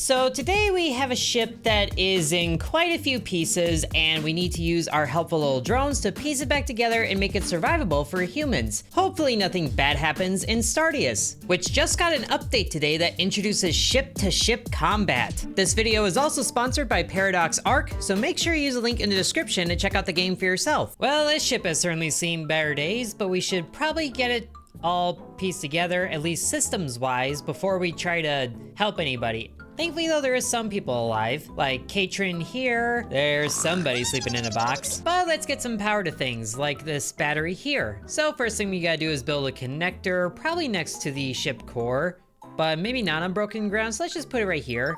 So today we have a ship that is in quite a few pieces, and we need to use our helpful little drones to piece it back together and make it survivable for humans. Hopefully nothing bad happens in Stardeus, which just got an update today that introduces ship-to-ship combat. This video is also sponsored by Paradox Arc, so make sure you use the link in the description to check out the game for yourself. Well, this ship has certainly seen better days, but we should probably get it all pieced together, at least systems-wise, before we try to help anybody. Thankfully though, there is some people alive, like Katrin here, there's somebody sleeping in a box. But let's get some power to things, like this battery here. So first thing we gotta do is build a connector, probably next to the ship core, but maybe not on broken ground, so let's just put it right here.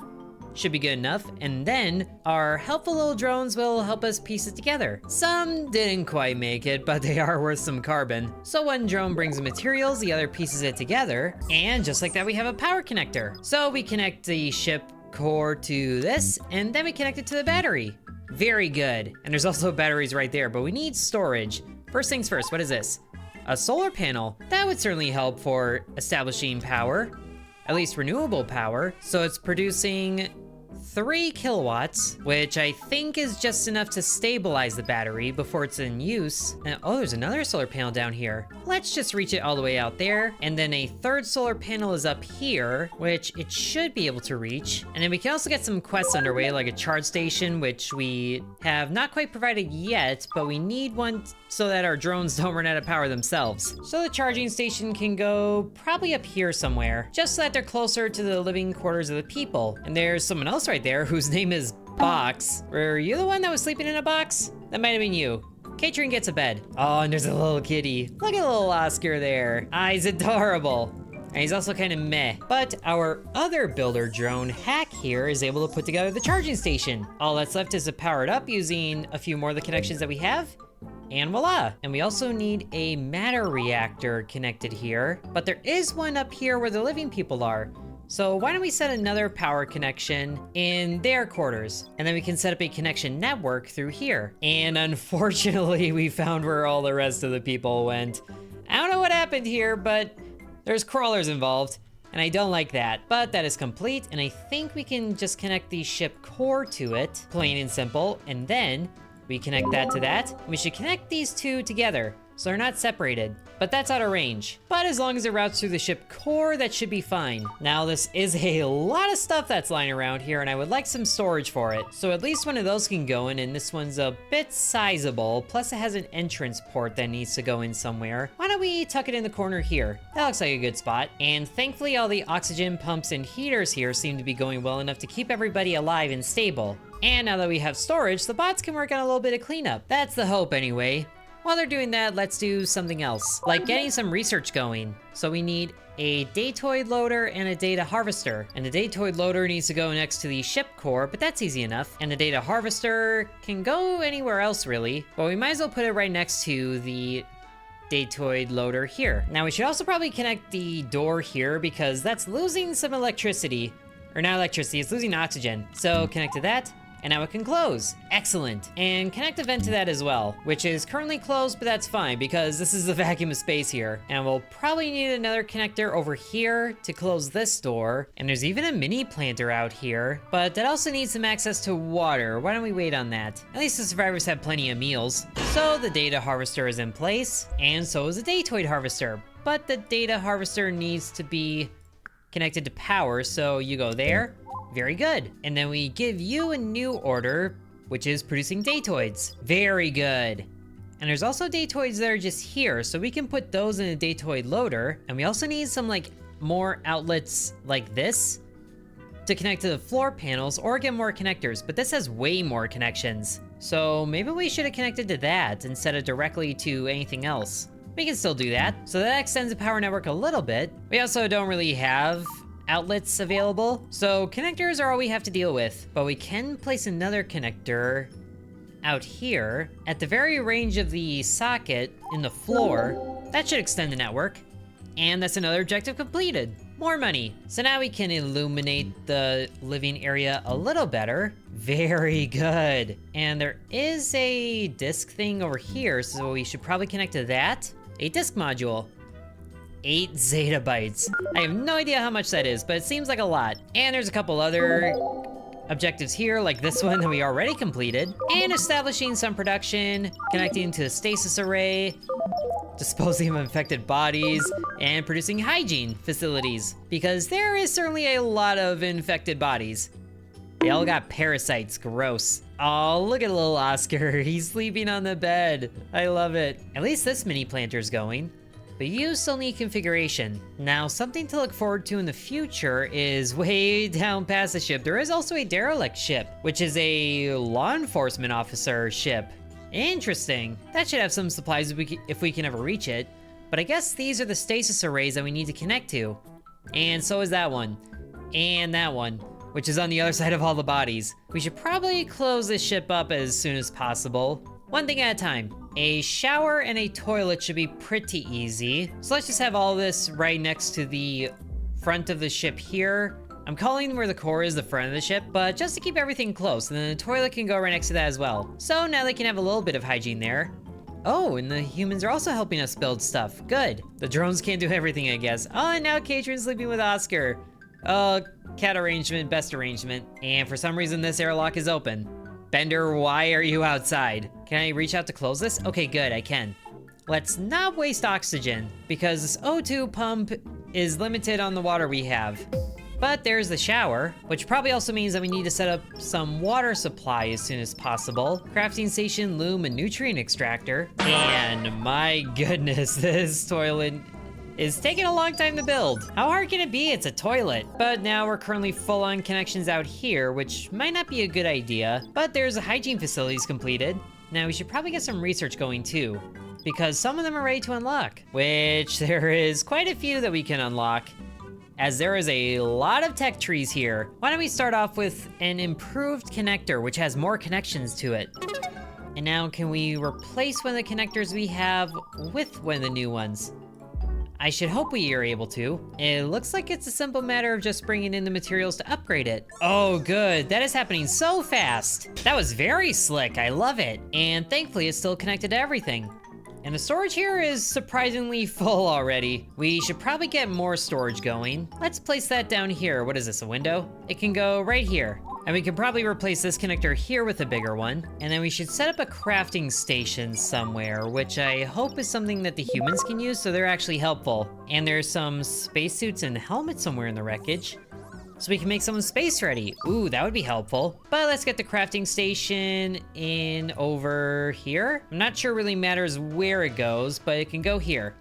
Should be good enough, and then our helpful little drones will help us piece it together. Some didn't quite make it, but they are worth some carbon. So one drone brings the materials, the other pieces it together, and just like that we have a power connector. So we connect the ship core to this, and then we connect it to the battery. Very good. And there's also batteries right there, but we need storage. First things first, what is this? A solar panel. That would certainly help for establishing power. At least renewable power. So it's producing 3 kilowatts, which I think is just enough to stabilize the battery before it's in use. And oh, there's another solar panel down here. Let's just reach it all the way out there. And then a third solar panel is up here, which it should be able to reach. And then we can also get some quests underway, like a charge station, which we have not quite provided yet, but we need one so that our drones don't run out of power themselves. So the charging station can go probably up here somewhere, just so that they're closer to the living quarters of the people. And there's someone else right there whose name is Box. Were you the one that was sleeping in a box? That might have been you. Katrin gets a bed. Oh, and there's a little kitty. Look at little Oscar there. Ah, he's adorable. And he's also kind of meh. But our other builder drone, Hack here, is able to put together the charging station. All that's left is to power it up using a few more of the connections that we have. And voila! And we also need a matter reactor connected here, but there is one up here where the living people are. So why don't we set another power connection in their quarters, and then we can set up a connection network through here. And unfortunately, we found where all the rest of the people went. I don't know what happened here, but there's crawlers involved, and I don't like that. But that is complete, and I think we can just connect the ship core to it, plain and simple, and then we connect that to that. We should connect these two together, so they're not separated. But that's out of range. But as long as it routes through the ship core, that should be fine. Now this is a lot of stuff that's lying around here, and I would like some storage for it. So at least one of those can go in, and this one's a bit sizable. Plus it has an entrance port that needs to go in somewhere. Why don't we tuck it in the corner here? That looks like a good spot. And thankfully all the oxygen pumps and heaters here seem to be going well enough to keep everybody alive and stable. And now that we have storage, the bots can work on a little bit of cleanup. That's the hope anyway. While they're doing that, let's do something else, like getting some research going. So we need a datoid loader and a data harvester. And the datoid loader needs to go next to the ship core, but that's easy enough. And the data harvester can go anywhere else really, but we might as well put it right next to the datoid loader here. Now we should also probably connect the door here because that's losing some electricity. Or not electricity, it's losing oxygen. So connect to that. And now it can close. Excellent. And connect a vent to that as well, which is currently closed, but that's fine because this is the vacuum of space here. And we'll probably need another connector over here to close this door. And there's even a mini planter out here, but that also needs some access to water. Why don't we wait on that? At least the survivors have plenty of meals. So the data harvester is in place, and so is the datoid harvester. But the data harvester needs to be connected to power, so you go there. Very good. And then we give you a new order, which is producing datoids. Very good. And there's also datoids that are just here, so we can put those in a datoid loader. And we also need some like more outlets like this to connect to the floor panels or get more connectors, but this has way more connections. So maybe we should have connected to that instead of directly to anything else. We can still do that. So that extends the power network a little bit. We also don't really have outlets available, so connectors are all we have to deal with. But we can place another connector out here at the very range of the socket in the floor. That should extend the network. And that's another objective completed. More money. So now we can illuminate the living area a little better. Very good. And there is a disk thing over here, so we should probably connect to that. A disk module. 8 zettabytes. I have no idea how much that is, but it seems like a lot. And there's a couple other objectives here, like this one that we already completed. And establishing some production, connecting to the stasis array, disposing of infected bodies, and producing hygiene facilities. Because there is certainly a lot of infected bodies. They all got parasites, gross. Oh, look at little Oscar, he's sleeping on the bed. I love it. At least this mini planter's going. But you still need configuration. Now, something to look forward to in the future is way down past the ship, there is also a derelict ship, which is a law enforcement officer ship. Interesting. That should have some supplies if we can ever reach it. But I guess these are the stasis arrays that we need to connect to. And so is that one. And that one, which is on the other side of all the bodies. We should probably close this ship up as soon as possible. One thing at a time. A shower and a toilet should be pretty easy. So let's just have all this right next to the front of the ship here. I'm calling where the core is the front of the ship, but just to keep everything close, and then the toilet can go right next to that as well. So now they can have a little bit of hygiene there. Oh, and the humans are also helping us build stuff. Good. The drones can't do everything, I guess. Oh, and now Katrin's sleeping with Oscar. Oh, cat arrangement, best arrangement. And for some reason, this airlock is open. Bender, why are you outside? Can I reach out to close this? Okay, good, I can. Let's not waste oxygen, because this O2 pump is limited on the water we have. But there's the shower, which probably also means that we need to set up some water supply as soon as possible. Crafting station, loom, and nutrient extractor. And my goodness, this toilet is taking a long time to build. How hard can it be? It's a toilet. But now we're currently full on connections out here, which might not be a good idea, but there's a hygiene facilities completed. Now we should probably get some research going too, because some of them are ready to unlock, which there is quite a few that we can unlock, as there is a lot of tech trees here. Why don't we start off with an improved connector, which has more connections to it. And now can we replace one of the connectors we have with one of the new ones? I should hope we are able to. It looks like it's a simple matter of just bringing in the materials to upgrade it. Oh, good. That is happening so fast. That was very slick. I love it. And thankfully, it's still connected to everything. And the storage here is surprisingly full already. We should probably get more storage going. Let's place that down here. What is this, a window? It can go right here. And we can probably replace this connector here with a bigger one. And then we should set up a crafting station somewhere, which I hope is something that the humans can use, so they're actually helpful. And there's some spacesuits and helmets somewhere in the wreckage, so we can make someone space ready. Ooh, that would be helpful. But let's get the crafting station in over here. I'm not sure it really matters where it goes, but it can go here,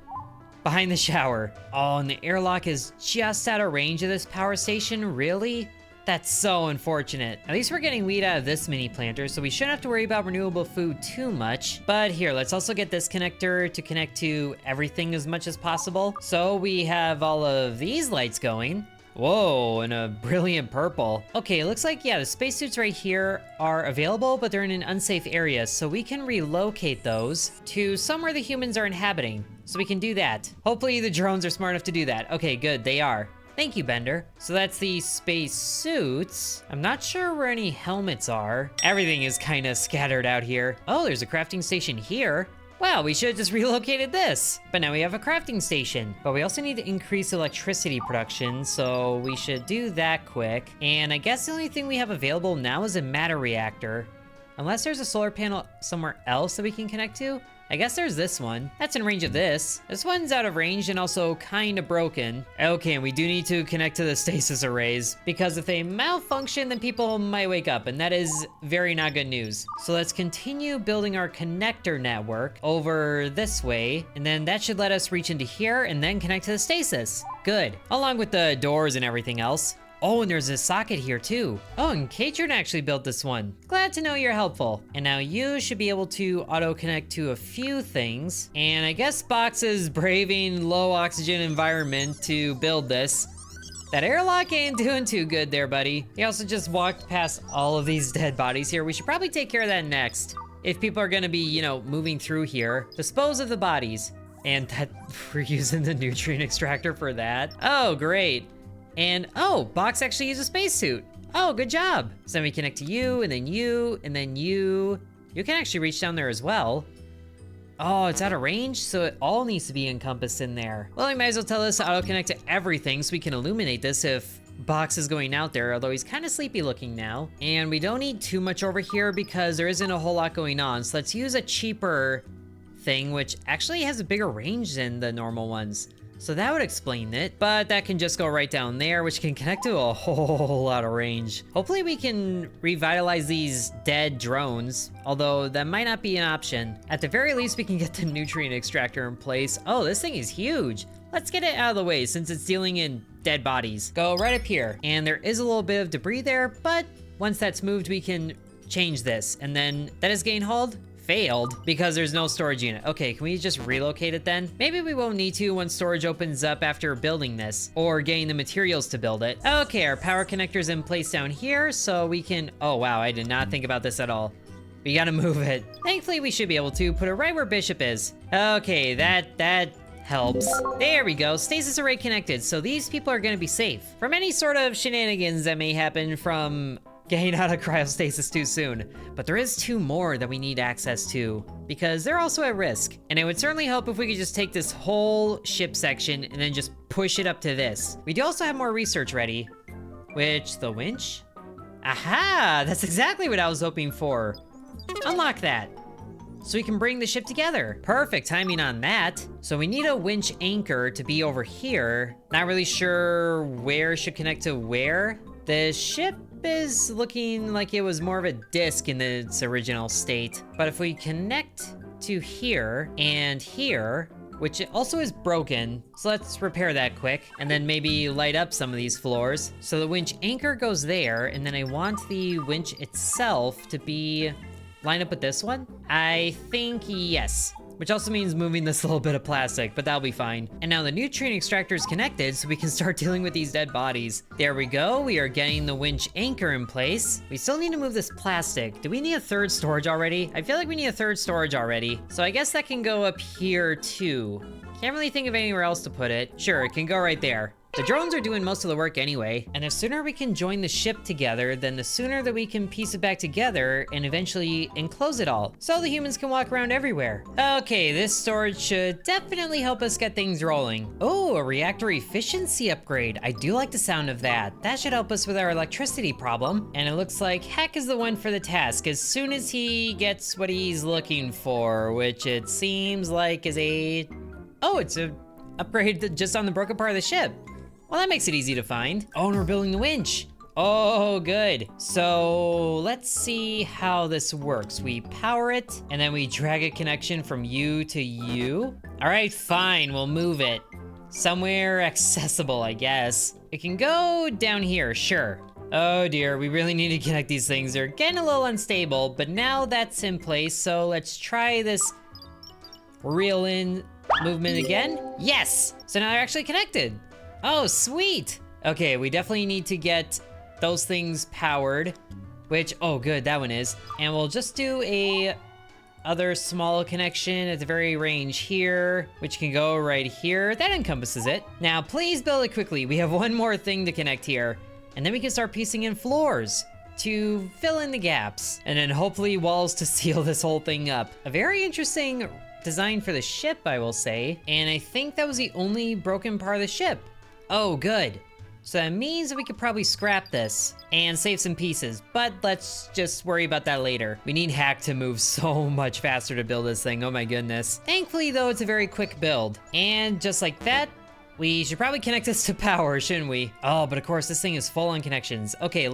behind the shower. Oh, and the airlock is just out of range of this power station, really? That's so unfortunate. At least we're getting wheat out of this mini planter, so we shouldn't have to worry about renewable food too much. But here, let's also get this connector to connect to everything as much as possible. So we have all of these lights going. Whoa, and a brilliant purple. Okay, it looks like, yeah, the spacesuits right here are available, but they're in an unsafe area, so we can relocate those to somewhere the humans are inhabiting. So we can do that. Hopefully the drones are smart enough to do that. Okay, good, they are. Thank you, Bender. So that's the space suits. I'm not sure where any helmets are. Everything is kind of scattered out here. Oh, there's a crafting station here. Wow, we should have just relocated this. But now we have a crafting station. But we also need to increase electricity production, so we should do that quick. And I guess the only thing we have available now is a matter reactor. Unless there's a solar panel somewhere else that we can connect to. I guess there's this one. That's in range of this. This one's out of range and also kind of broken. Okay, and we do need to connect to the stasis arrays, because if they malfunction, then people might wake up, and that is very not good news. So let's continue building our connector network over this way, and then that should let us reach into here and then connect to the stasis. Good. Along with the doors and everything else. Oh, and there's a socket here too. Oh, and Katrin actually built this one. Glad to know you're helpful. And now you should be able to auto-connect to a few things. And I guess Box is braving low oxygen environment to build this. That airlock ain't doing too good there, buddy. He also just walked past all of these dead bodies here. We should probably take care of that next. If people are gonna be, you know, moving through here, dispose of the bodies. And that, we're using the nutrient extractor for that. Oh, great. And, oh, Box actually used a spacesuit. Oh, good job. So then we connect to you, and then you, and then you. You can actually reach down there as well. Oh, it's out of range, so it all needs to be encompassed in there. Well, we might as well tell this to auto-connect to everything so we can illuminate this if Box is going out there, although he's kind of sleepy looking now. And we don't need too much over here because there isn't a whole lot going on. So let's use a cheaper thing, which actually has a bigger range than the normal ones. So that would explain it, but that can just go right down there, which can connect to a whole lot of range. Hopefully we can revitalize these dead drones, although that might not be an option. At the very least, we can get the nutrient extractor in place. Oh, this thing is huge. Let's get it out of the way since it's dealing in dead bodies. Go right up here. And there is a little bit of debris there, but once that's moved, we can change this. And then that is getting hauled. Failed because there's no storage unit. Okay, can we just relocate it then? Maybe we won't need to when storage opens up after building this or getting the materials to build it. Okay, our power connector's in place down here, so we can, oh wow, I did not think about this at all. We gotta move it. Thankfully, we should be able to put it right where Bishop is. Okay, that helps. There we go, stasis array connected, so these people are gonna be safe from any sort of shenanigans that may happen from getting out of cryostasis too soon. But there is 2 more that we need access to because they're also at risk. And it would certainly help if we could just take this whole ship section and then just push it up to this. We do also have more research ready, which the winch? Aha, that's exactly what I was hoping for. Unlock that. So we can bring the ship together. Perfect timing on that. So we need a winch anchor to be over here. Not really sure where it should connect to where. The ship is looking like it was more of a disc in its original state. But if we connect to here and here, which also is broken, so let's repair that quick and then maybe light up some of these floors. So the winch anchor goes there, and then I want the winch itself to be lined up with this one. I think yes. Which also means moving this little bit of plastic, but that'll be fine. And now the nutrient extractor is connected, so we can start dealing with these dead bodies. There we go, we are getting the winch anchor in place. We still need to move this plastic. Do we need a 3rd storage already? I feel like we need a 3rd storage already. So I guess that can go up here too. Can't really think of anywhere else to put it. Sure, it can go right there. The drones are doing most of the work anyway, and the sooner we can join the ship together, then the sooner that we can piece it back together and eventually enclose it all, so the humans can walk around everywhere. Okay, this storage should definitely help us get things rolling. Oh, a reactor efficiency upgrade. I do like the sound of that. That should help us with our electricity problem. And it looks like Heck is the one for the task as soon as he gets what he's looking for, which it seems like is a... Oh, it's a upgrade just on the broken part of the ship. Well, that makes it easy to find. Oh, and we're building the winch. Oh, good. So let's see how this works. We power it, and then we drag a connection from you to you. All right, fine, we'll move it. Somewhere accessible, I guess. It can go down here, sure. Oh dear, we really need to connect these things. They're getting a little unstable, but now that's in place, so let's try this reel in movement again. Yes, so now they're actually connected. Oh, sweet. Okay, we definitely need to get those things powered, which, oh good, that one is. And we'll just do a other small connection at the very range here, which can go right here. That encompasses it. Now, please build it quickly. We have one more thing to connect here, and then we can start piecing in floors to fill in the gaps, and then hopefully walls to seal this whole thing up. A very interesting design for the ship, I will say, and I think that was the only broken part of the ship. Oh, good. So that means that we could probably scrap this and save some pieces, but let's just worry about that later. We need Hack to move so much faster to build this thing, oh my goodness. Thankfully though, it's a very quick build. And just like that, we should probably connect this to power, shouldn't we? Oh, but of course this thing is full on connections. Okay,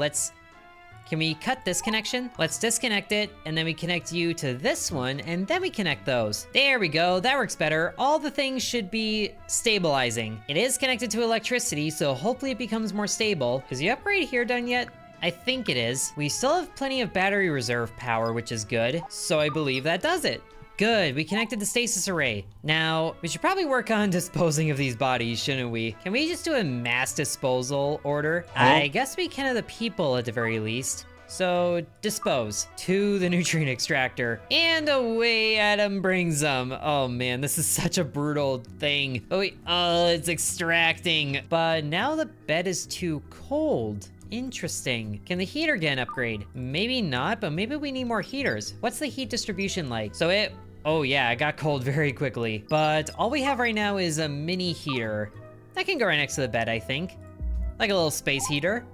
can we cut this connection? Let's disconnect it, and then we connect you to this one, and then we connect those. There we go, that works better. All the things should be stabilizing. It is connected to electricity, so hopefully it becomes more stable. Is the upgrade here done yet? I think it is. We still have plenty of battery reserve power, which is good, so I believe that does it. Good, we connected the stasis array. Now, we should probably work on disposing of these bodies, shouldn't we? Can we just do a mass disposal order? I guess we can of the people at the very least. So, dispose to the nutrient extractor. And away Adam brings them. Oh man, this is such a brutal thing. Oh wait, it's extracting. But now the bed is too cold. Interesting. Can the heater get an upgrade? Maybe not, but maybe we need more heaters. What's the heat distribution like? So it Oh yeah, it got cold very quickly. But all we have right now is a mini heater. That can go right next to the bed, I think. Like a little space heater.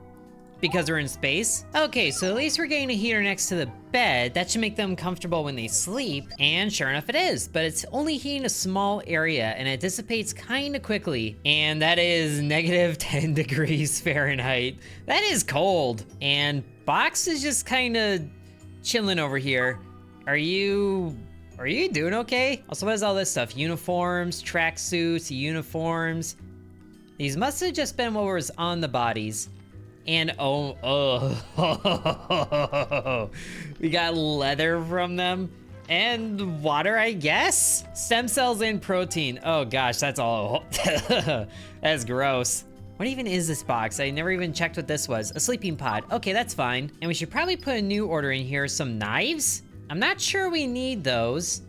Because we're in space. Okay, so at least we're getting a heater next to the bed. That should make them comfortable when they sleep. And sure enough it is, but it's only heating a small area and it dissipates kind of quickly. And that is negative 10 degrees Fahrenheit. That is cold. And Box is just kind of chilling over here. Are you doing okay? Also, what is all this stuff? Uniforms, tracksuits, uniforms. These must have just been what was on the bodies. And oh, we got leather from them and water, I guess? Stem cells and protein. Oh gosh, that's all. That's gross. What even is this box? I never even checked what this was. A sleeping pod. Okay, that's fine. And we should probably put a new order in here. Some knives? I'm not sure we need those.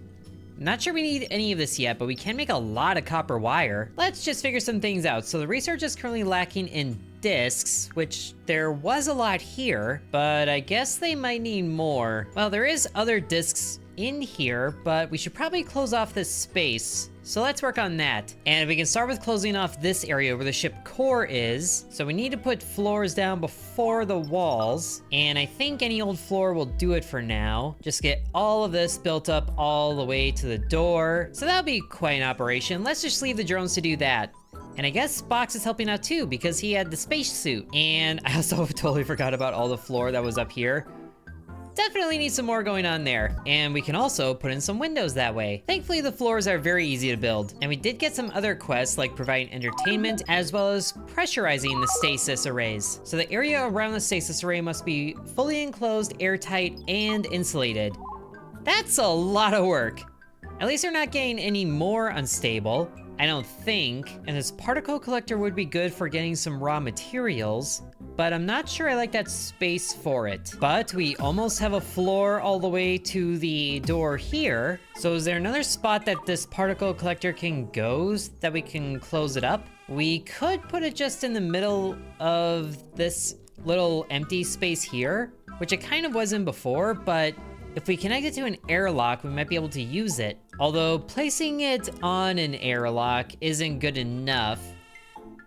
I'm not sure we need any of this yet, but we can make a lot of copper wire. Let's just figure some things out. So the research is currently lacking in discs, which there was a lot here, but I guess they might need more. Well, there is other discs in here, but we should probably close off this space. So let's work on that. And we can start with closing off this area where the ship core is. So we need to put floors down before the walls. And I think any old floor will do it for now. Just get all of this built up all the way to the door. So that'll be quite an operation. Let's just leave the drones to do that. And I guess Box is helping out too because he had the spacesuit. And I also totally forgot about all the floor that was up here. Definitely need some more going on there. And we can also put in some windows that way. Thankfully, the floors are very easy to build. And we did get some other quests like providing entertainment as well as pressurizing the stasis arrays. So the area around the stasis array must be fully enclosed, airtight, and insulated. That's a lot of work. At least they're not getting any more unstable, I don't think. And this particle collector would be good for getting some raw materials, but I'm not sure I like that space for it. But we almost have a floor all the way to the door here. So is there another spot that this particle collector can go that we can close it up? We could put it just in the middle of this little empty space here, which it kind of wasn't before, but if we connect it to an airlock, we might be able to use it. Although placing it on an airlock isn't good enough.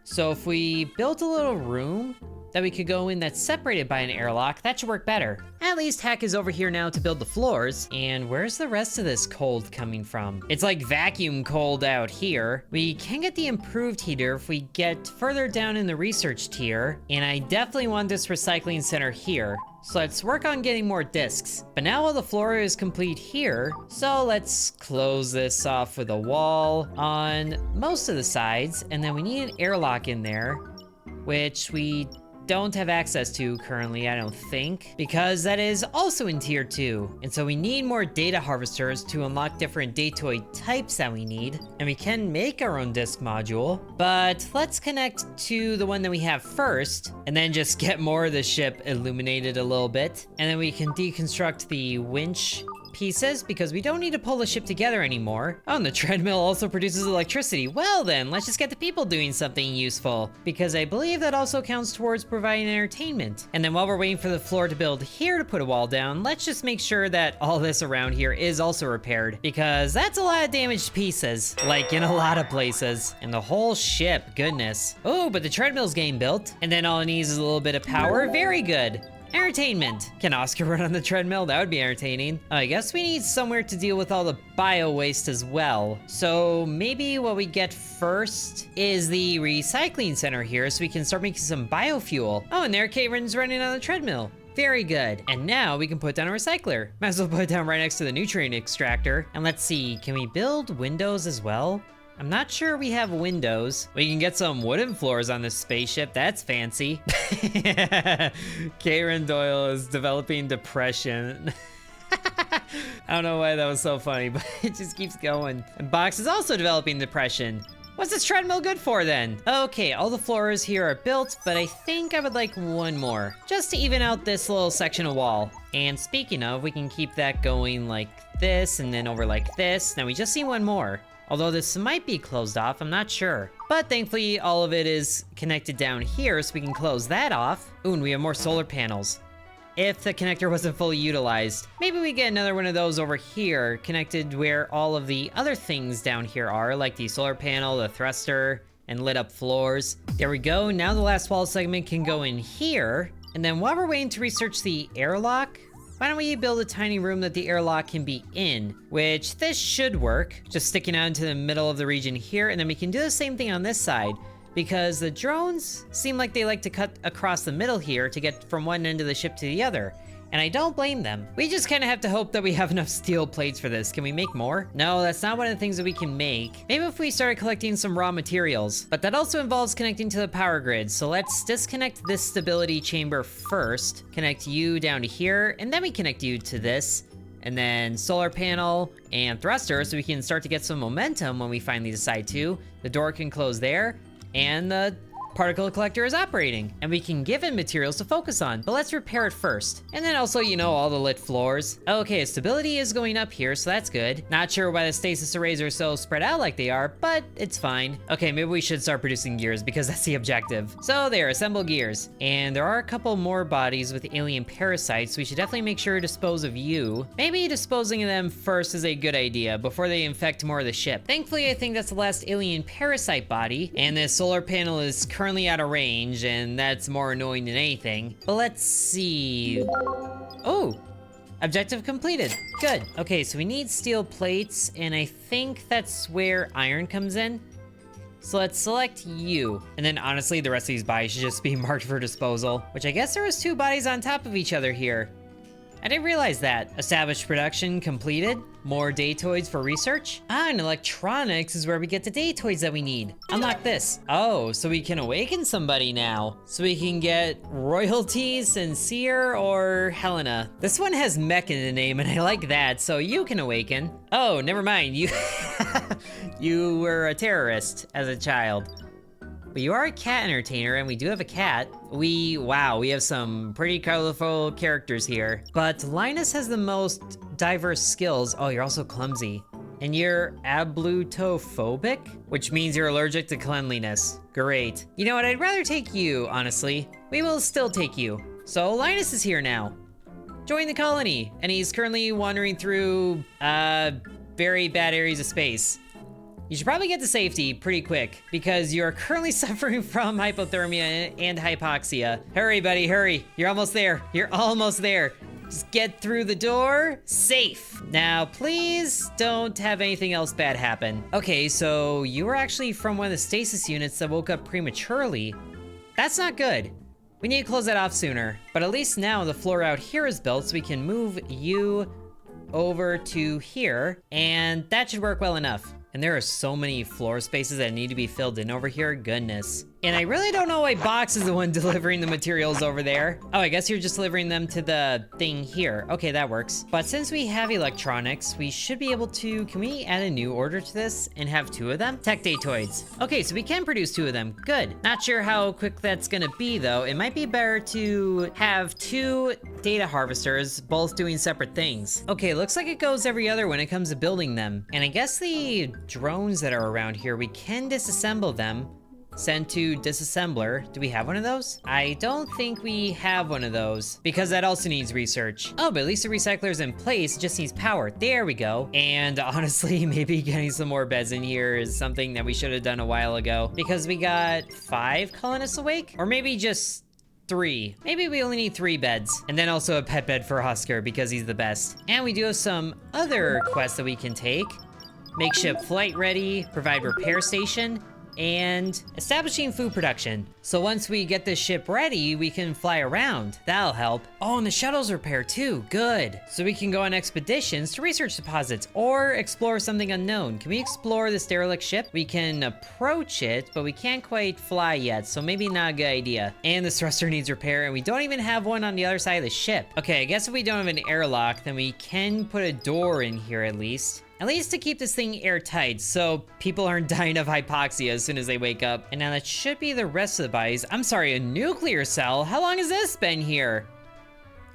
So if we built a little room that we could go in that's separated by an airlock, that should work better. At least Hack is over here now to build the floors. And where's the rest of this cold coming from? It's like vacuum cold out here. We can get the improved heater if we get further down in the research tier. And I definitely want this recycling center here. So let's work on getting more discs. But now all the floor is complete here, so let's close this off with a wall on most of the sides, and then we need an airlock in there, which we don't have access to currently, I don't think, because that is also in tier 2. And so we need more data harvesters to unlock different datoid types that we need. And we can make our own disk module, but let's connect to the one that we have first, and then just get more of the ship illuminated a little bit. And then we can deconstruct the winch pieces because we don't need to pull the ship together anymore. Oh, and the treadmill also produces electricity. Well then, let's just get the people doing something useful, because I believe that also counts towards providing entertainment. And then while we're waiting for the floor to build here to put a wall down, let's just make sure that all this around here is also repaired, because that's a lot of damaged pieces, like in a lot of places. And the whole ship, goodness. Oh, but the treadmill's getting built, and then all it needs is a little bit of power. Very good. Entertainment. Can Oscar run on the treadmill? That would be entertaining. I guess we need somewhere to deal with all the bio waste as well. So maybe what we get first is the recycling center here so we can start making some biofuel. Oh, and there Caitlin's running on the treadmill. Very good. And now we can put down a recycler. Might as well put it down right next to the nutrient extractor. And let's see, can we build windows as well? I'm not sure we have windows. We can get some wooden floors on this spaceship. That's fancy. Karen Doyle is developing depression. I don't know why that was so funny, but it just keeps going. And Box is also developing depression. What's this treadmill good for then? Okay, all the floors here are built, but I think I would like one more, just to even out this little section of wall. And speaking of, we can keep that going like this and then over like this. Now we just need one more. Although this might be closed off, I'm not sure. But thankfully, all of it is connected down here, so we can close that off. Ooh, and we have more solar panels. if the connector wasn't fully utilized. Maybe we get another one of those over here, connected where all of the other things down here are, like the solar panel, the thruster, and lit up floors. There we go. Now the last wall segment can go in here. And then while we're waiting to research the airlock, why don't we build a tiny room that the airlock can be in, which this should work, just sticking out into the middle of the region here. And then we can do the same thing on this side, because the drones seem like they like to cut across the middle here to get from one end of the ship to the other. And I don't blame them. We just kind of have to hope that we have enough steel plates for this. Can we make more? No, that's not one of the things that we can make. Maybe if we started collecting some raw materials, but that also involves connecting to the power grid. So let's disconnect this stability chamber first, connect you down to here, and then we connect you to this, and then solar panel and thruster, so we can start to get some momentum when we finally decide to. The door can close there, and the particle collector is operating, and we can give it materials to focus on, but let's repair it first. And then also, you know, all the lit floors. Okay, stability is going up here, so that's good. Not sure why the stasis arrays are so spread out like they are, but it's fine. Okay, maybe we should start producing gears because that's the objective. So there, assemble gears. And there are a couple more bodies with alien parasites, so we should definitely make sure to dispose of you. Maybe disposing of them first is a good idea before they infect more of the ship. Thankfully, I think that's the last alien parasite body, and this solar panel is currently out of range, and that's more annoying than anything. But let's see. Oh, objective completed. Good. Okay, so we need steel plates, and I think that's where iron comes in. So let's select you. And then honestly, the rest of these bodies should just be marked for disposal, which I guess there was 2 bodies on top of each other here. I didn't realize that. Established production completed. More datoids for research. Ah, and electronics is where we get the datoids that we need. Unlock this. Oh, so we can awaken somebody now. So we can get Royalty, Sincere, or Helena. This one has mech in the name, and I like that, so you can awaken. Oh, never mind. You, you were a terrorist as a child. But you are a cat entertainer, and we do have a cat. Wow, we have some pretty colorful characters here. But Linus has the most diverse skills. Oh, you're also clumsy. And you're ablutophobic, which means you're allergic to cleanliness. Great. You know what, I'd rather take you, honestly. We will still take you. So Linus is here now. Join the colony, and he's currently wandering through, very bad areas of space. You should probably get to safety pretty quick, because you're currently suffering from hypothermia and hypoxia. Hurry, buddy, hurry. You're almost there. You're almost there. Just get through the door, safe. Now, please don't have anything else bad happen. Okay, so you were actually from one of the stasis units that woke up prematurely. That's not good. We need to close that off sooner. But at least now the floor out here is built, so we can move you over to here, and that should work well enough. And there are so many floor spaces that need to be filled in over here, goodness. And I really don't know why Box is the one delivering the materials over there. Oh, I guess you're just delivering them to the thing here. Okay, that works. But since we have electronics, we should be able to, can we add a new order to this and have 2 of them? Tech datoids. Okay, so we can produce 2 of them, good. Not sure how quick that's gonna be though. It might be better to have 2 data harvesters, both doing separate things. Okay, looks like it goes every other when it comes to building them. And I guess the drones that are around here, we can disassemble them. Send to disassembler. Do we have one of those? I don't think we have one of those, because that also needs research. Oh, but at least the recycler's in place, it just needs power. There we go. And honestly, maybe getting some more beds in here is something that we should have done a while ago, because we got 5 colonists awake, or maybe just 3. Maybe we only need 3 beds. And then also a pet bed for Husker, because he's the best. And we do have some other quests that we can take. Make ship flight ready, provide repair station, and establishing food production. So once we get this ship ready, we can fly around. That'll help. Oh, and the shuttle's repaired too, good. So we can go on expeditions to research deposits or explore something unknown. Can we explore this derelict ship? We can approach it, but we can't quite fly yet, so maybe not a good idea. And the thruster needs repair, and we don't even have one on the other side of the ship. Okay, I guess if we don't have an airlock, then we can put a door in here at least. At least to keep this thing airtight, so people aren't dying of hypoxia as soon as they wake up. And now that should be the rest of the bodies. I'm sorry, a nuclear cell? How long has this been here?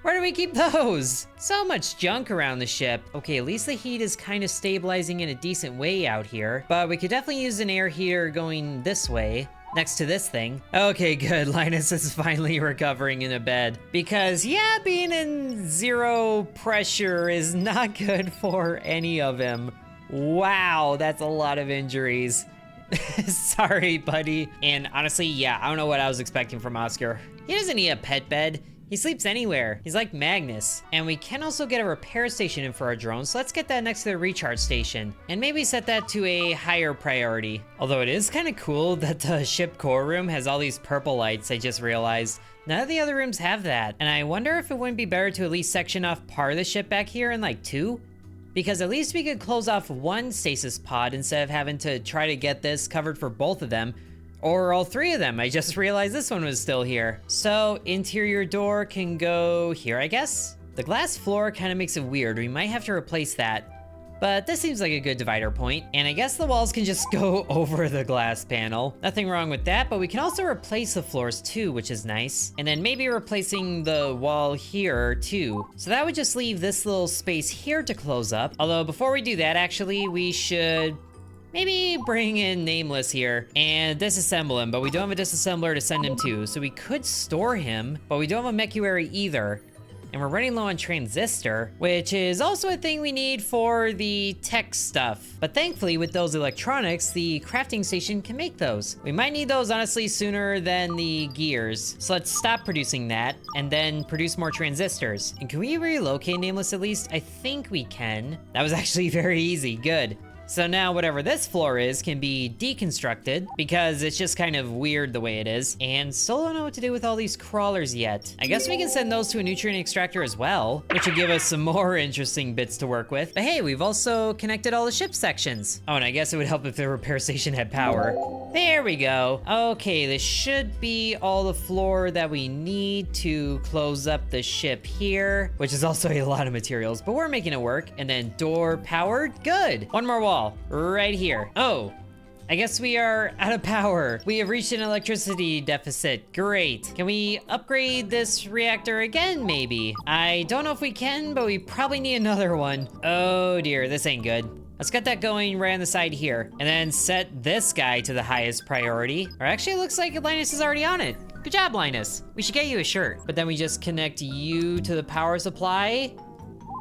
Where do we keep those? So much junk around the ship. Okay, at least the heat is kind of stabilizing in a decent way out here. But we could definitely use an air heater going this way. next to this thing. Okay, good. Linus is finally recovering in a bed. Because, yeah, being in zero pressure is not good for any of him. Wow, that's a lot of injuries. Sorry, buddy. And honestly, yeah, I don't know what I was expecting from Oscar. He doesn't need a pet bed. He sleeps anywhere. He's like Magnus. And we can also get a repair station in for our drone, so let's get that next to the recharge station. And maybe set that to a higher priority. Although it is kind of cool that the ship core room has all these purple lights, I just realized. None of the other rooms have that. And I wonder if it wouldn't be better to at least section off part of the ship back here in like 2? Because at least we could close off one stasis pod instead of having to try to get this covered for both of them. Or all 3 of them. I just realized this one was still here. So interior door can go here, I guess? The glass floor kind of makes it weird. We might have to replace that. But this seems like a good divider point. And I guess the walls can just go over the glass panel. Nothing wrong with that, but we can also replace the floors too, which is nice. And then maybe replacing the wall here too. So that would just leave this little space here to close up. Although before we do that, actually, we should maybe bring in Nameless here and disassemble him, but we don't have a disassembler to send him to. So we could store him, but we don't have a mecuary either. And we're running low on transistor, which is also a thing we need for the tech stuff. But thankfully, with those electronics, the crafting station can make those. We might need those, honestly, sooner than the gears. So let's stop producing that and then produce more transistors. And can we relocate Nameless at least? I think we can. That was actually very easy. Good. So now whatever this floor is can be deconstructed because it's just kind of weird the way it is. And still don't know what to do with all these crawlers yet. I guess we can send those to a nutrient extractor as well, which would give us some more interesting bits to work with. But hey, we've also connected all the ship sections. Oh, and I guess it would help if the repair station had power. There we go. Okay, this should be all the floor that we need to close up the ship here, which is also a lot of materials, but we're making it work. And then door powered, good. One more wall. Right here. Oh, I guess we are out of power. We have reached an electricity deficit. Great. Can we upgrade this reactor again, maybe? I don't know if we can, but we probably need another one. Oh dear, this ain't good. Let's get that going right on the side here. And then set this guy to the highest priority. Or actually, it looks like Linus is already on it. Good job, Linus. We should get you a shirt. But then we just connect you to the power supply.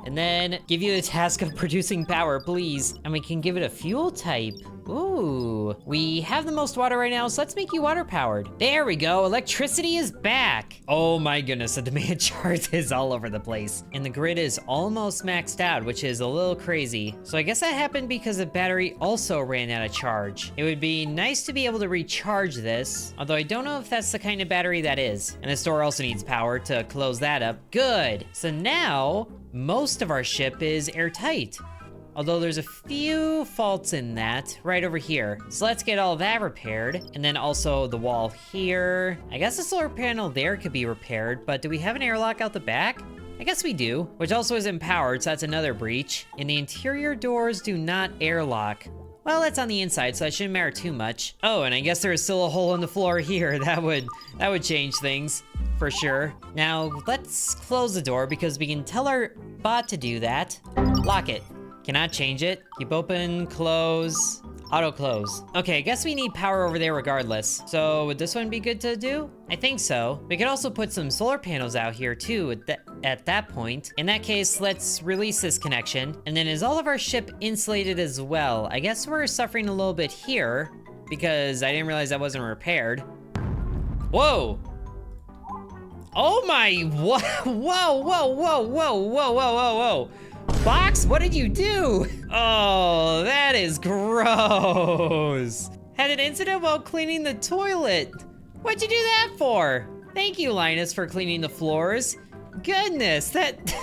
And then give you the task of producing power, please. And we can give it a fuel type. Ooh, we have the most water right now, so let's make you water powered. There we go, electricity is back. Oh my goodness, the demand chart is all over the place. And the grid is almost maxed out, which is a little crazy. So I guess that happened because the battery also ran out of charge. It would be nice to be able to recharge this, although I don't know if that's the kind of battery that is. And this door also needs power to close that up. Good, so now most of our ship is airtight. Although there's a few faults in that right over here. So let's get all that repaired. And then also the wall here. I guess the solar panel there could be repaired, but do we have an airlock out the back? I guess we do, which also isn't powered, so that's another breach. And the interior doors do not airlock. Well, that's on the inside, so that shouldn't matter too much. Oh, and I guess there is still a hole in the floor here. That would change things for sure. Now, let's close the door because we can tell our bot to do that. Lock it. Cannot change it. Keep open, close, auto close. Okay, I guess we need power over there regardless. So would this one be good to do? I think so. We could also put some solar panels out here too at that point. In that case, let's release this connection. And then is all of our ship insulated as well? I guess we're suffering a little bit here because I didn't realize that wasn't repaired. Whoa. Oh my, whoa, whoa, whoa, whoa, whoa, whoa, whoa, whoa. Box, what did you do? Oh, that is gross. Had an incident while cleaning the toilet. What'd you do that for? Thank you, Linus, for cleaning the floors. Goodness, that...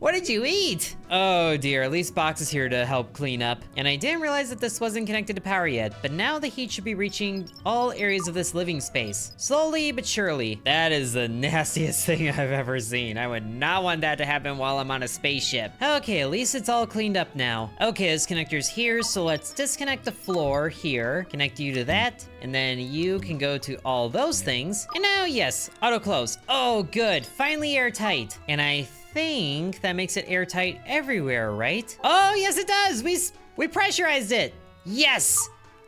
What did you eat? Oh dear, at least Box is here to help clean up. And I didn't realize that this wasn't connected to power yet, but now the heat should be reaching all areas of this living space. Slowly but surely. That is the nastiest thing I've ever seen. I would not want that to happen while I'm on a spaceship. Okay, at least it's all cleaned up now. Okay, this connector's here, so let's disconnect the floor here. Connect you to that, and then you can go to all those things. And now, yes, auto close. Oh, good, finally airtight. And I think that makes it airtight everywhere, right? Oh, yes, it does. We pressurized it. Yes.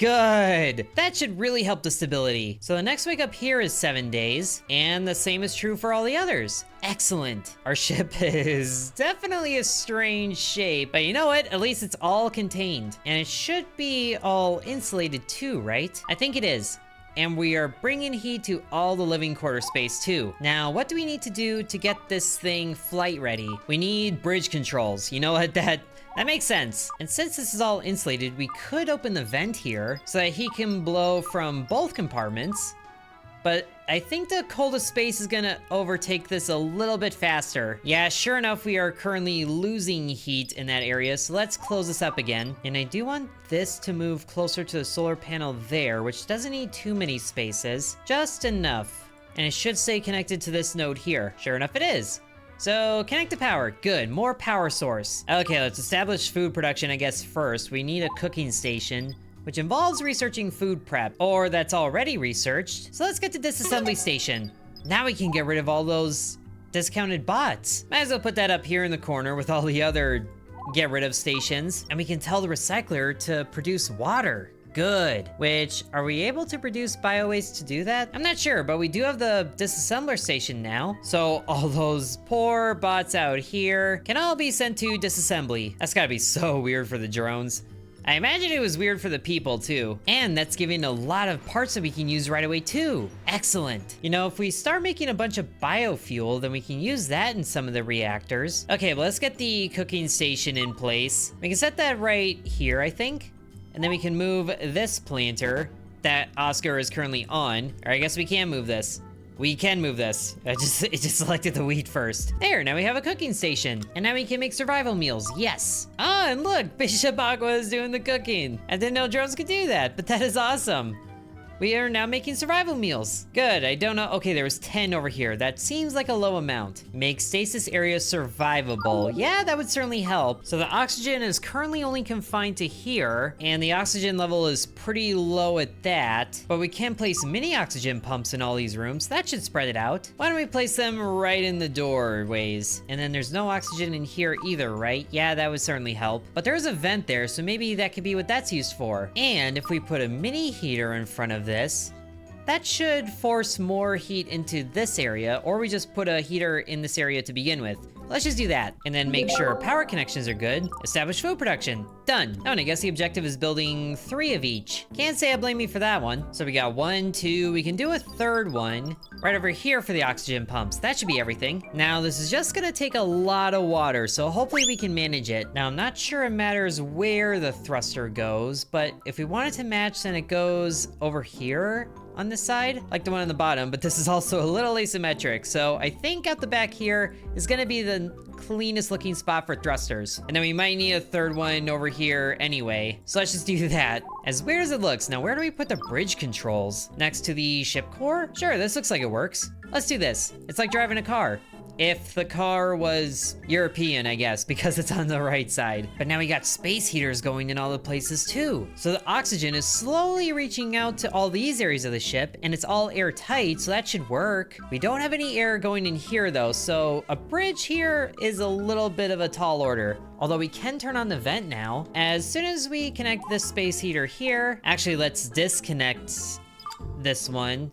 Good. That should really help the stability. So the next week up here is 7 days, and the same is true for all the others. Excellent. Our ship is definitely a strange shape, but you know what? At least it's all contained. And it should be all insulated too, right? I think it is. And we are bringing heat to all the living quarter space too. Now, what do we need to do to get this thing flight ready? We need bridge controls. You know what? That makes sense. And since this is all insulated, we could open the vent here so that heat can blow from both compartments. But I think the coldest space is gonna overtake this a little bit faster. Yeah, sure enough, we are currently losing heat in that area, so let's close this up again. And I do want this to move closer to the solar panel there, which doesn't need too many spaces, just enough. And it should stay connected to this node here. Sure enough, it is. So, connect to power. Good, more power source. Okay, let's establish food production, I guess, first. We need a cooking station, which involves researching food prep, or that's already researched. So let's get to disassembly station. Now we can get rid of all those discounted bots. Might as well put that up here in the corner with all the other get rid of stations. And we can tell the recycler to produce water. Good. Which, are we able to produce bio-waste to do that? I'm not sure, but we do have the disassembler station now. So all those poor bots out here can all be sent to disassembly. That's gotta be so weird for the drones. I imagine it was weird for the people too. And that's giving a lot of parts that we can use right away too. Excellent. You know, if we start making a bunch of biofuel, then we can use that in some of the reactors. Okay, well, let's get the cooking station in place. We can set that right here, I think. And then we can move this planter that Oscar is currently on. Or I guess we can move this. We can move this. It just selected the wheat first. There, now we have a cooking station. And now we can make survival meals, yes. Oh, and look, Bishop Aqua is doing the cooking. I didn't know drones could do that, but that is awesome. We are now making survival meals. Good, I don't know. Okay, there was 10 over here. That seems like a low amount. Make stasis area survivable. Yeah, that would certainly help. So the oxygen is currently only confined to here, and the oxygen level is pretty low at that. But we can place mini oxygen pumps in all these rooms. That should spread it out. Why don't we place them right in the doorways? And then there's no oxygen in here either, right? Yeah, that would certainly help. But there's a vent there, so maybe that could be what that's used for. And if we put a mini heater in front of this, that should force more heat into this area, or we just put a heater in this area to begin with. Let's just do that, and then make sure power connections are good. Establish food production. Done. Oh, and I guess the objective is building 3 of each. Can't say I blame you for that one. So we got 1, 2, we can do a third one right over here for the oxygen pumps. That should be everything. Now, this is just gonna take a lot of water, so hopefully we can manage it. Now, I'm not sure it matters where the thruster goes, but if we want it to match, then it goes over here on this side, like the one on the bottom, but this is also a little asymmetric. So I think out the back here is gonna be the cleanest looking spot for thrusters. And then we might need a third one over here anyway. So let's just do that. As weird as it looks, now where do we put the bridge controls? Next to the ship core? Sure, this looks like it works. Let's do this. It's like driving a car. If the car was European, I guess, because it's on the right side. But now we got space heaters going in all the places too. So the oxygen is slowly reaching out to all these areas of the ship, and it's all airtight, so that should work. We don't have any air going in here though, so a bridge here is a little bit of a tall order. Although we can turn on the vent now. As soon as we connect this space heater here, actually let's disconnect this one,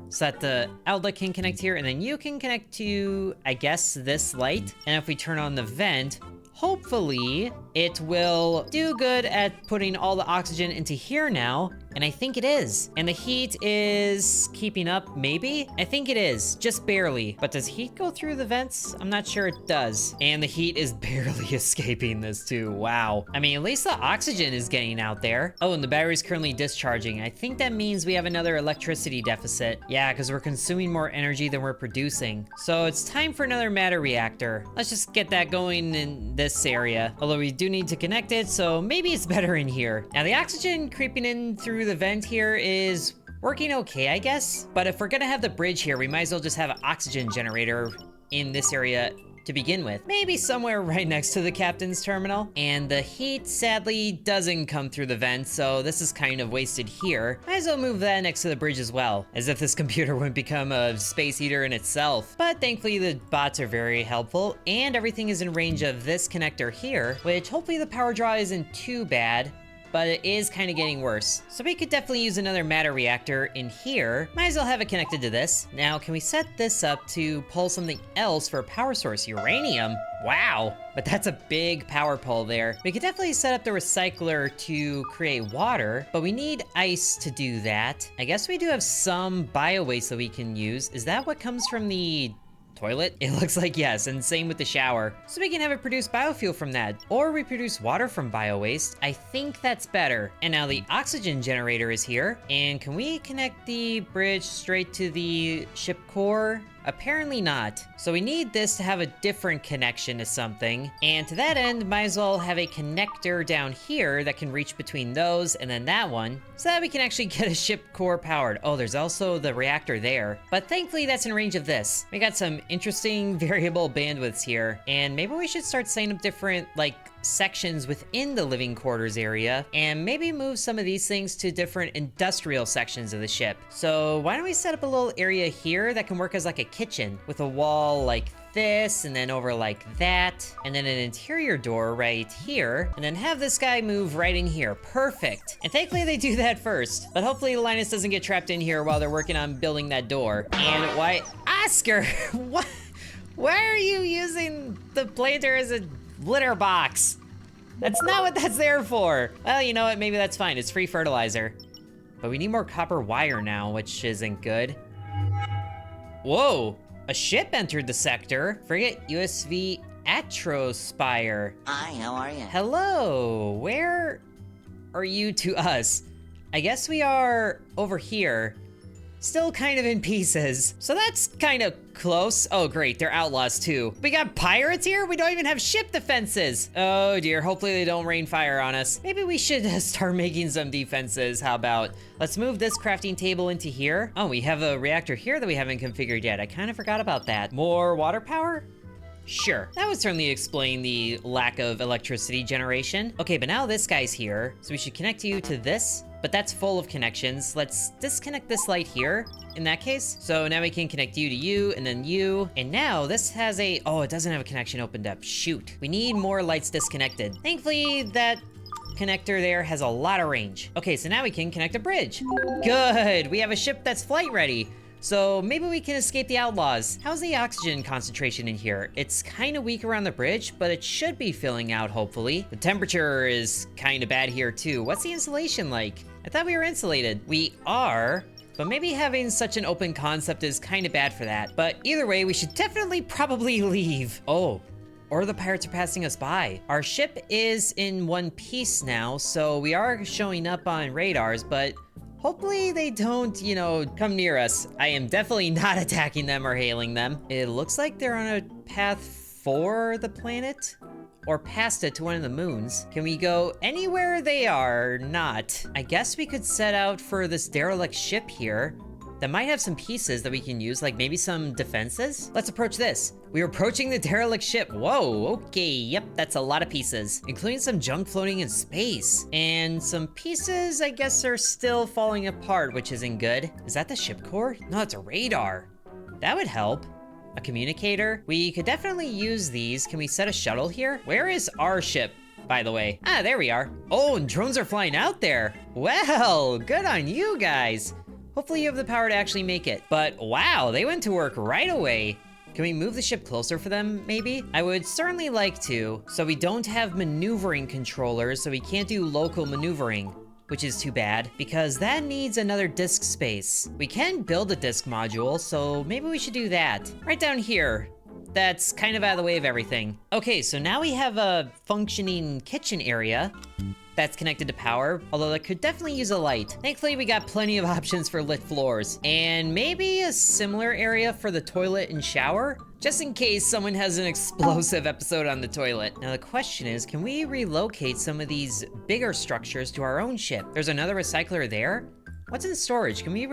so that the outlet can connect here, and then you can connect to, I guess, this light. And if we turn on the vent, hopefully it will do good at putting all the oxygen into here now. And I think it is. And the heat is keeping up, maybe? I think it is, just barely. But does heat go through the vents? I'm not sure it does. And the heat is barely escaping this too, wow. I mean, at least the oxygen is getting out there. Oh, and the battery's currently discharging. I think that means we have another electricity deficit. Yeah, because we're consuming more energy than we're producing. So it's time for another matter reactor. Let's just get that going in this area. Although we do need to connect it, so maybe it's better in here. Now the oxygen creeping in through the vent here is working okay, I guess. But if we're gonna have the bridge here, we might as well just have an oxygen generator in this area to begin with. Maybe somewhere right next to the captain's terminal. And the heat sadly doesn't come through the vent, so this is kind of wasted here. Might as well move that next to the bridge as well, as if this computer wouldn't become a space heater in itself. But thankfully the bots are very helpful, and everything is in range of this connector here, which hopefully the power draw isn't too bad. but it is kind of getting worse. So we could definitely use another matter reactor in here. Might as well have it connected to this. Now, can we set this up to pull something else for a power source? Uranium? Wow, but that's a big power pole there. We could definitely set up the recycler to create water, but we need ice to do that. I guess we do have some bio waste that we can use. Is that what comes from the toilet? It looks like yes, and same with the shower. So we can have it produce biofuel from that, or we produce water from bio waste. I think that's better. And now the oxygen generator is here. And can we connect the bridge straight to the ship core? Apparently not. So we need this to have a different connection to something. And to that end, might as well have a connector down here that can reach between those and then that one, so that we can actually get a ship core powered. Oh, there's also the reactor there. But thankfully that's in range of this. We got some interesting variable bandwidths here. And maybe we should start setting up different, like, sections within the living quarters area, and maybe move some of these things to different industrial sections of the ship. So why don't we set up a little area here that can work as like a kitchen with a wall like this, and then over like that, and then an interior door right here, and then have this guy move right in here. Perfect. And thankfully they do that first, but hopefully Linus doesn't get trapped in here while they're working on building that door. And why, Oscar, what? Why are you using the planter as a litter box? That's not what that's there for. Well, you know what? Maybe that's fine. It's free fertilizer. But we need more copper wire now, which isn't good. Whoa, a ship entered the sector. Frigate USV Atrospire. Hi, how are you? Hello, where are you to us? I guess we are over here. Still kind of in pieces. So that's kind of close. Oh, great, they're outlaws too. We got pirates here? We don't even have ship defenses. Oh dear, hopefully they don't rain fire on us. Maybe we should start making some defenses. How about, let's move this crafting table into here. Oh, we have a reactor here that we haven't configured yet. I kind of forgot about that. More water power? Sure, that would certainly explain the lack of electricity generation. Okay, but now this guy's here, so we should connect you to this, but that's full of connections. Let's disconnect this light here, in that case. So now we can connect you to you, and then you, and now this has a, oh, it doesn't have a connection opened up. Shoot, we need more lights disconnected. Thankfully, that connector there has a lot of range. Okay, so now we can connect a bridge. Good, we have a ship that's flight ready. So maybe we can escape the outlaws. How's the oxygen concentration in here? It's kind of weak around the bridge, but it should be filling out, hopefully. The temperature is kind of bad here too. What's the insulation like? I thought we were insulated. We are, but maybe having such an open concept is kind of bad for that. But either way, we should definitely probably leave. Oh, or the pirates are passing us by. Our ship is in one piece now, so we are showing up on radars, but hopefully they don't, you know, come near us. I am definitely not attacking them or hailing them. It looks like they're on a path for the planet, or past it to one of the moons. Can we go anywhere they are? Not. I guess we could set out for this derelict ship here that might have some pieces that we can use, like maybe some defenses. Let's approach this. We're approaching the derelict ship. Whoa, okay, yep, that's a lot of pieces, including some junk floating in space. And some pieces, I guess, are still falling apart, which isn't good. Is that the ship core? No, it's a radar. That would help. A communicator. We could definitely use these. Can we set a shuttle here? Where is our ship, by the way? Ah, there we are. Oh, and drones are flying out there. Well, good on you guys. Hopefully you have the power to actually make it. But wow, they went to work right away. Can we move the ship closer for them, maybe? I would certainly like to. So we don't have maneuvering controllers, so we can't do local maneuvering, which is too bad, because that needs another disk space. We can build a disk module, so maybe we should do that. Right down here. That's kind of out of the way of everything. Okay, so now we have a functioning kitchen area that's connected to power, although that could definitely use a light. Thankfully, we got plenty of options for lit floors. And maybe a similar area for the toilet and shower, just in case someone has an explosive episode on the toilet. Now the question is, can we relocate some of these bigger structures to our own ship? There's another recycler there. What's in storage? Can we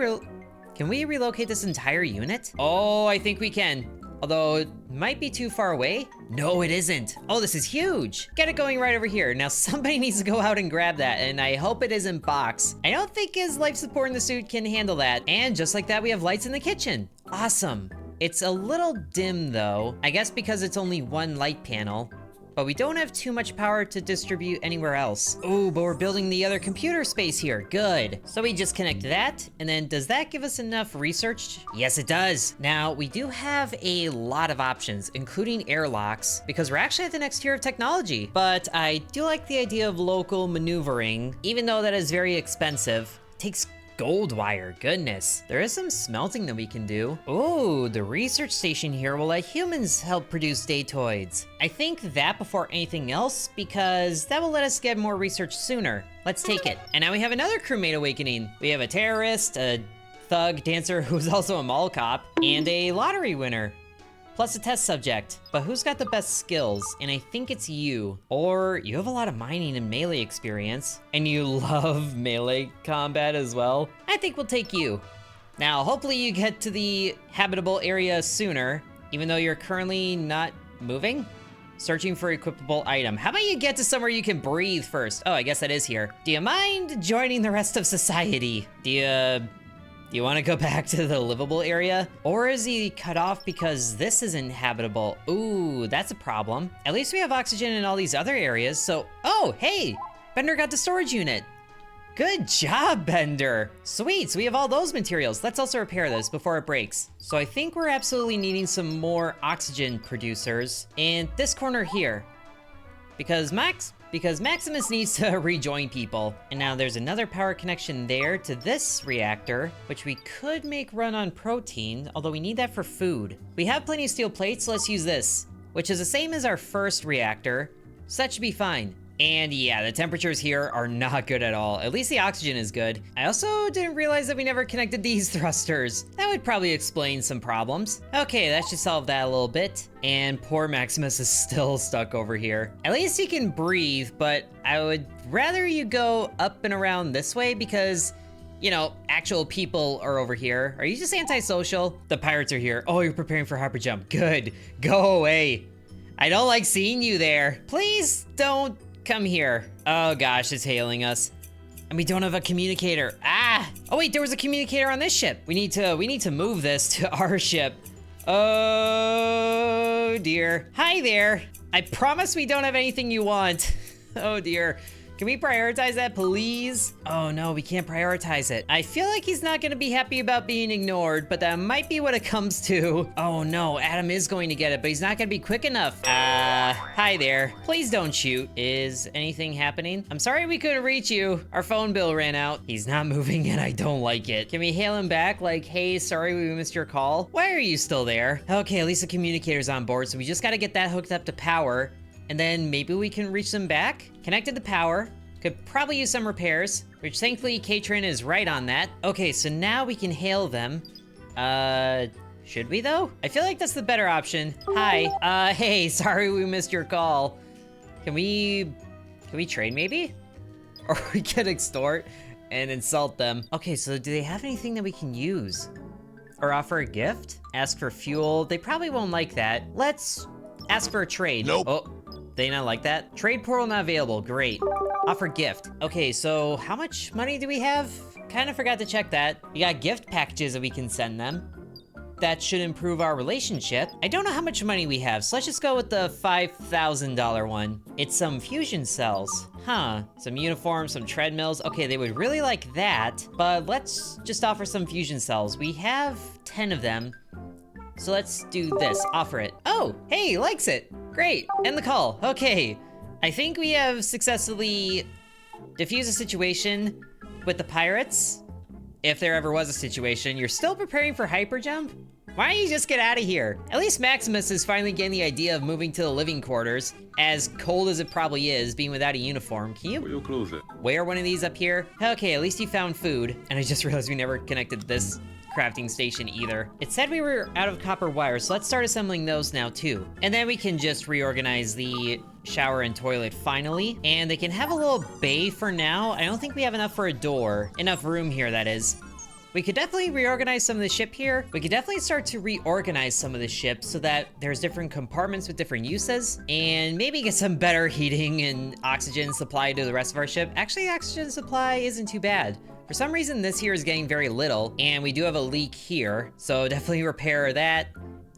relocate this entire unit? Oh, I think we can. Although it might be too far away. No, it isn't. Oh, this is huge. Get it going right over here. Now somebody needs to go out and grab that, and I hope it isn't Box. I don't think his life support in the suit can handle that. And just like that, we have lights in the kitchen. Awesome. It's a little dim though. I guess because it's only one light panel. but we don't have too much power to distribute anywhere else. Oh, but we're building the other computer space here. Good. So we just connect that, and then does that give us enough research? Yes, it does. Now, we do have a lot of options, including airlocks, because we're actually at the next tier of technology. But I do like the idea of local maneuvering, even though that is very expensive. It takes gold wire, goodness. There is some smelting that we can do. Oh, the research station here will let humans help produce datoids. I think that before anything else, because that will let us get more research sooner. Let's take it. And now we have another crewmate awakening. We have a terrorist, a thug dancer who's also a mall cop, and a lottery winner. Plus a test subject. But who's got the best skills? And I think it's you. Or you have a lot of mining and melee experience. And you love melee combat as well. I think we'll take you. Now, hopefully you get to the habitable area sooner, even though you're currently not moving. Searching for equipable item. How about you get to somewhere you can breathe first? Oh, I guess that is here. Do you mind joining the rest of society? Do you want to go back to the livable area? Or is he cut off because this isn't habitable? Ooh, that's a problem. At least we have oxygen in all these other areas, so... Oh, hey! Bender got the storage unit. Good job, Bender. Sweet, so we have all those materials. Let's also repair this before it breaks. So I think we're absolutely needing some more oxygen producers in this corner here. Because Maximus needs to rejoin people. And now there's another power connection there to this reactor, which we could make run on protein, although we need that for food. We have plenty of steel plates, so let's use this, which is the same as our first reactor, so that should be fine. And yeah, the temperatures here are not good at all. At least the oxygen is good. I also didn't realize that we never connected these thrusters. That would probably explain some problems. Okay, that should solve that a little bit. And poor Maximus is still stuck over here. At least he can breathe, but I would rather you go up and around this way because, you know, actual people are over here. Are you just antisocial? The pirates are here. Oh, you're preparing for hyper jump. Good. Go away. I don't like seeing you there. Please don't come here. Oh gosh, it's hailing us. And we don't have a communicator. Ah! Oh wait, there was a communicator on this ship. We need to move this to our ship. Oh dear. Hi there. I promise we don't have anything you want. Oh dear. Can we prioritize that, please? Oh no, we can't prioritize it. I feel like he's not gonna be happy about being ignored, but that might be what it comes to. Oh no, Adam is going to get it, but he's not gonna be quick enough. Hi there. Please don't shoot. Is anything happening? I'm sorry we couldn't reach you. Our phone bill ran out. He's not moving and I don't like it. Can we hail him back like, hey, sorry we missed your call? Why are you still there? Okay, at least the communicator's on board, so we just gotta get that hooked up to power. And then maybe we can reach them back. Connected to power. Could probably use some repairs, which thankfully Katrin is right on that. Okay, so now we can hail them. Should we though? I feel like that's the better option. Hi, hey, sorry we missed your call. Can we trade maybe? Or we could extort and insult them. Okay, so do they have anything that we can use? Or offer a gift? Ask for fuel. They probably won't like that. Let's ask for a trade. Nope. Oh, they not like that? Trade portal not available, great. Offer gift. Okay, so how much money do we have? Kind of forgot to check that. We got gift packages that we can send them. That should improve our relationship. I don't know how much money we have, so let's just go with the $5,000 one. It's some fusion cells. Huh, some uniforms, some treadmills. Okay, they would really like that, but let's just offer some fusion cells. We have 10 of them. So let's do this, offer it. Oh, hey, he likes it. Great, end the call. Okay, I think we have successfully diffused a situation with the pirates. If there ever was a situation. You're still preparing for hyperjump? Why don't you just get out of here? At least Maximus is finally getting the idea of moving to the living quarters, as cold as it probably is, being without a uniform. Can you wear one of these up here? Okay, at least you found food. And I just realized we never connected this crafting station either. It said we were out of copper wire, so let's start assembling those now too. And then we can just reorganize the shower and toilet finally. And they can have a little bay for now. I don't think we have enough for a door. Enough room here, that is. We could definitely reorganize some of the ship here. We could definitely start to reorganize some of the ship so that there's different compartments with different uses, and maybe get some better heating and oxygen supply to the rest of our ship. Actually, oxygen supply isn't too bad. For some reason, this here is getting very little, and we do have a leak here, so definitely repair that.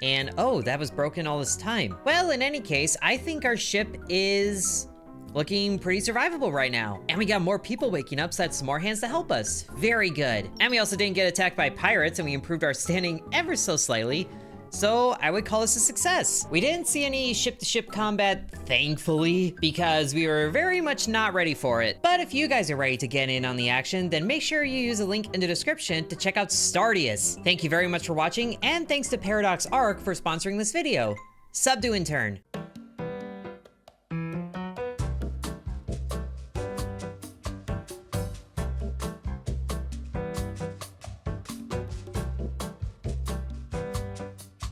And oh, that was broken all this time. Well, in any case, I think our ship is looking pretty survivable right now. And we got more people waking up, so that's more hands to help us. Very good. And we also didn't get attacked by pirates, and we improved our standing ever so slightly. So I would call this a success. We didn't see any ship-to-ship combat, thankfully, because we were very much not ready for it. But if you guys are ready to get in on the action, then make sure you use the link in the description to check out Stardeus. Thank you very much for watching, and thanks to Paradox Arc for sponsoring this video. Sub to Intern.